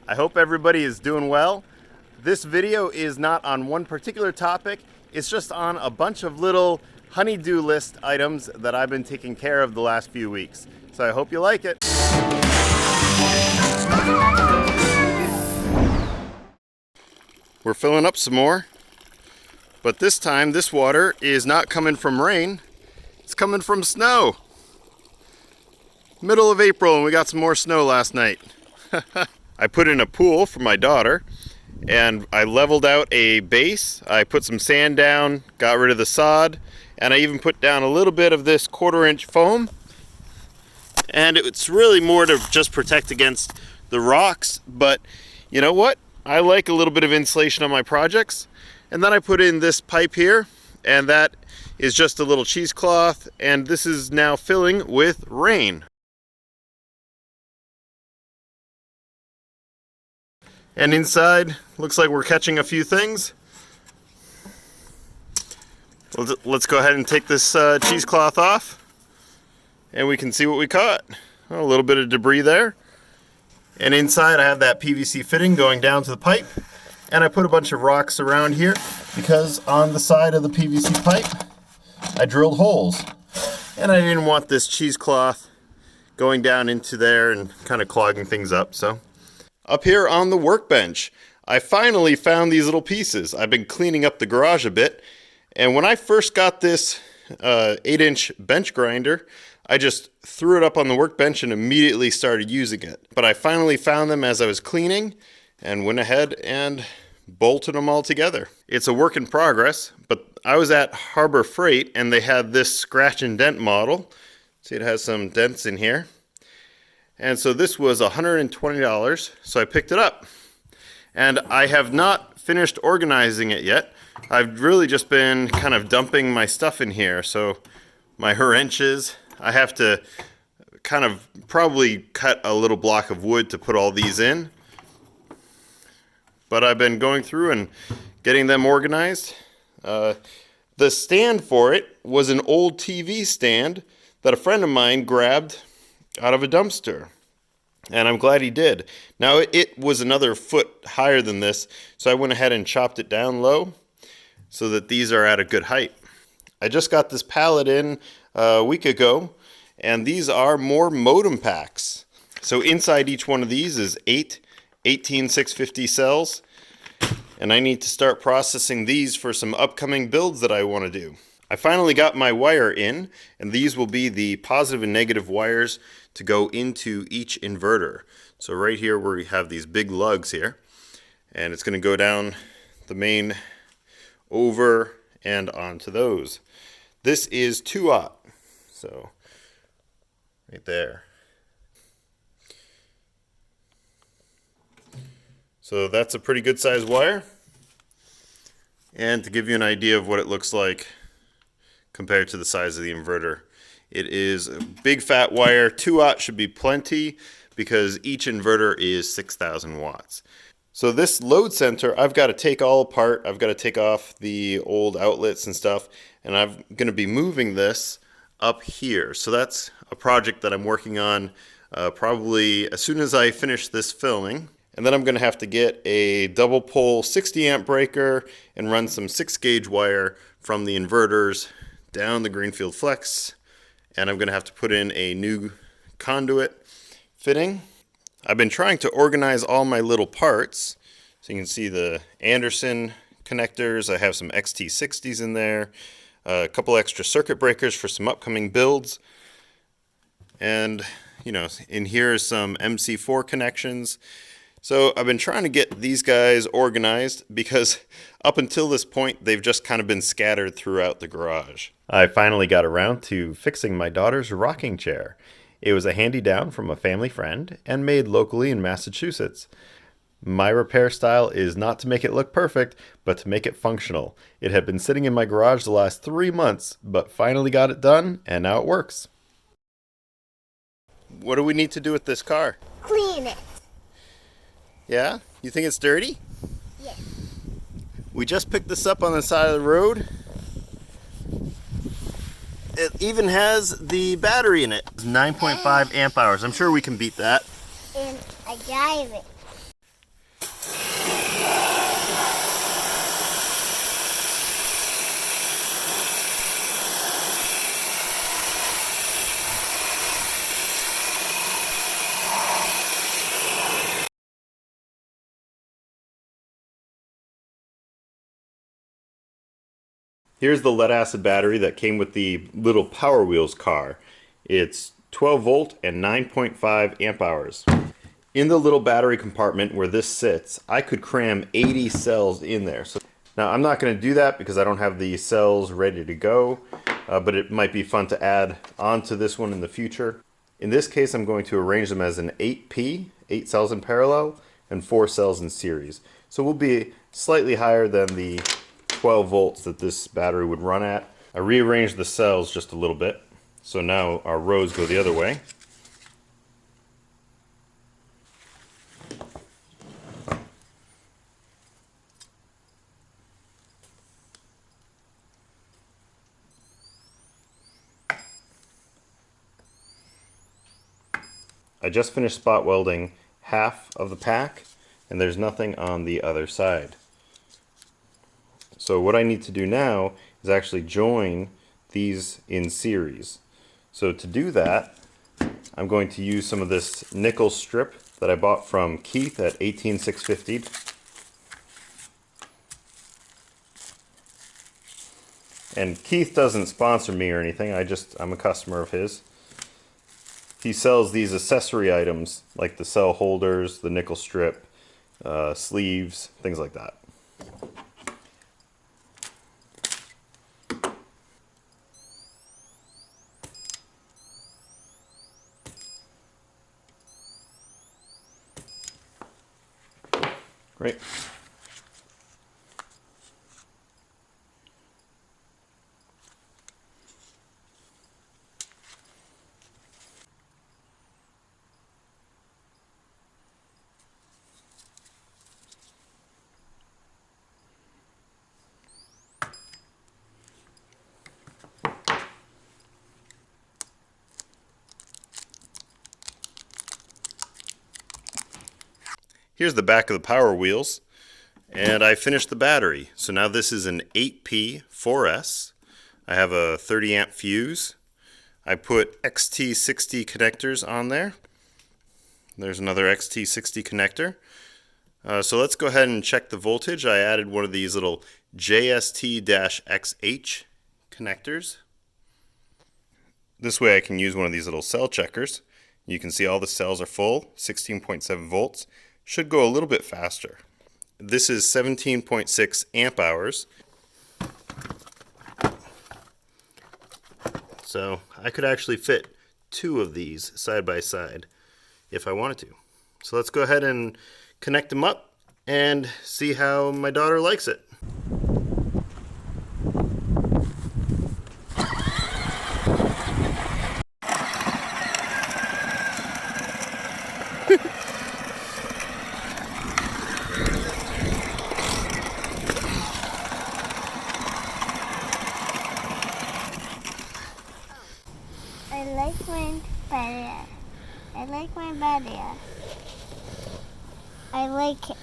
I hope everybody is doing well. This video is not on one particular topic, it's just on a bunch of little honey-do list items that I've been taking care of the last few weeks. So I hope you like it. We're filling up some more, but this time this water is not coming from rain, it's coming from snow. Middle of April and we got some more snow last night. I put in a pool for my daughter and I leveled out a base. I put some sand down, got rid of the sod, and I even put down a little bit of this 1/4-inch foam. And it's really more to just protect against the rocks, but you know what? I like a little bit of insulation on my projects. And then I put in this pipe here, and that is just a little cheesecloth, and this is now filling with rain. And inside, looks like we're catching a few things. Let's go ahead and take this cheesecloth off, and we can see what we caught. A little bit of debris there. And inside I have that PVC fitting going down to the pipe, and I put a bunch of rocks around here because on the side of the PVC pipe, I drilled holes. And I didn't want this cheesecloth going down into there and kind of clogging things up, so. Up here on the workbench, I finally found these little pieces. I've been cleaning up the garage a bit, and when I first got this 8-inch bench grinder, I just threw it up on the workbench and immediately started using it. But I finally found them as I was cleaning and went ahead and bolted them all together. It's a work in progress, but I was at Harbor Freight and they had this scratch and dent model. See, it has some dents in here. And so this was $120, so I picked it up. And I have not finished organizing it yet. I've really just been kind of dumping my stuff in here. So my wrenches, I have to kind of probably cut a little block of wood to put all these in. But I've been going through and getting them organized. The stand for it was an old TV stand that a friend of mine grabbed out of a dumpster, and I'm glad he did. Now it was another foot higher than this, so I went ahead and chopped it down low so that these are at a good height. I just got this pallet in a week ago, and these are more modem packs. So inside each one of these is 8 18650 cells, and I need to start processing these for some upcoming builds that I want to do. I finally got my wire in, and these will be the positive and negative wires to go into each inverter. So right here where we have these big lugs here, and it's going to go down the main over and onto those. This is 2/0, so right there. So that's a pretty good size wire. And to give you an idea of what it looks like compared to the size of the inverter, it is a big fat wire. 2/0 should be plenty because each inverter is 6,000 watts. So this load center, I've got to take all apart. I've got to take off the old outlets and stuff, and I'm going to be moving this up here. So that's a project that I'm working on probably as soon as I finish this filming. And then I'm going to have to get a double pole 60 amp breaker and run some 6-gauge wire from the inverters down the Greenfield Flex, and I'm going to have to put in a new conduit fitting. I've been trying to organize all my little parts. So you can see the Anderson connectors. I have some XT60s in there, a couple extra circuit breakers for some upcoming builds, and you know, in here is some MC4 connections. So I've been trying to get these guys organized because up until this point, they've just kind of been scattered throughout the garage. I finally got around to fixing my daughter's rocking chair. It was a hand-me-down from a family friend and made locally in Massachusetts. My repair style is not to make it look perfect, but to make it functional. It had been sitting in my garage the last 3 months, but finally got it done, and now it works. What do we need to do with this car? Clean it. Yeah? You think it's dirty? Yes. We just picked this up on the side of the road. It even has the battery in it. It's 9.5 amp hours. I'm sure we can beat that. And I drive it. Here's the lead acid battery that came with the little Powerwheels car. It's 12 volt and 9.5 amp hours. In the little battery compartment where this sits, I could cram 80 cells in there. So now I'm not going to do that because I don't have the cells ready to go, but it might be fun to add onto this one in the future. In this case, I'm going to arrange them as an 8P, 8 cells in parallel, and 4 cells in series. So we'll be slightly higher than the 12 volts that this battery would run at. I rearranged the cells just a little bit, so now our rows go the other way. I just finished spot welding half of the pack, and there's nothing on the other side. So what I need to do now is actually join these in series. So to do that, I'm going to use some of this nickel strip that I bought from Keith at 18650. And Keith doesn't sponsor me or anything, I'm a customer of his. He sells these accessory items like the cell holders, the nickel strip, sleeves, things like that. Great. Here's the back of the Powerwheels, and I finished the battery. So now this is an 8P 4S. I have a 30 amp fuse. I put XT60 connectors on there. There's another XT60 connector. So let's go ahead and check the voltage. I added one of these little JST-XH connectors. This way I can use one of these little cell checkers. You can see all the cells are full, 16.7 volts. Should go a little bit faster. This is 17.6 amp hours. So I could actually fit 2 of these side by side if I wanted to. So let's go ahead and connect them up and see how my daughter likes it. I like my barrier. I like my barrier. I like it.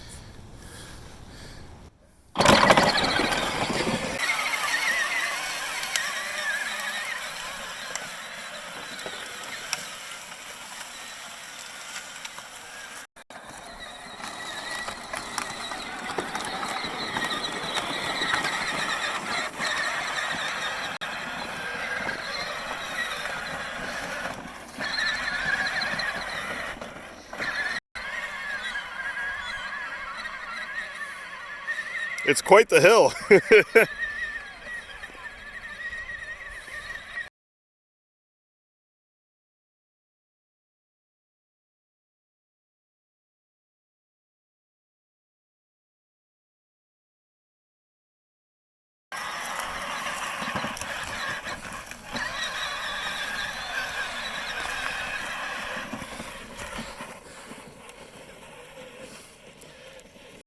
It's quite the hill.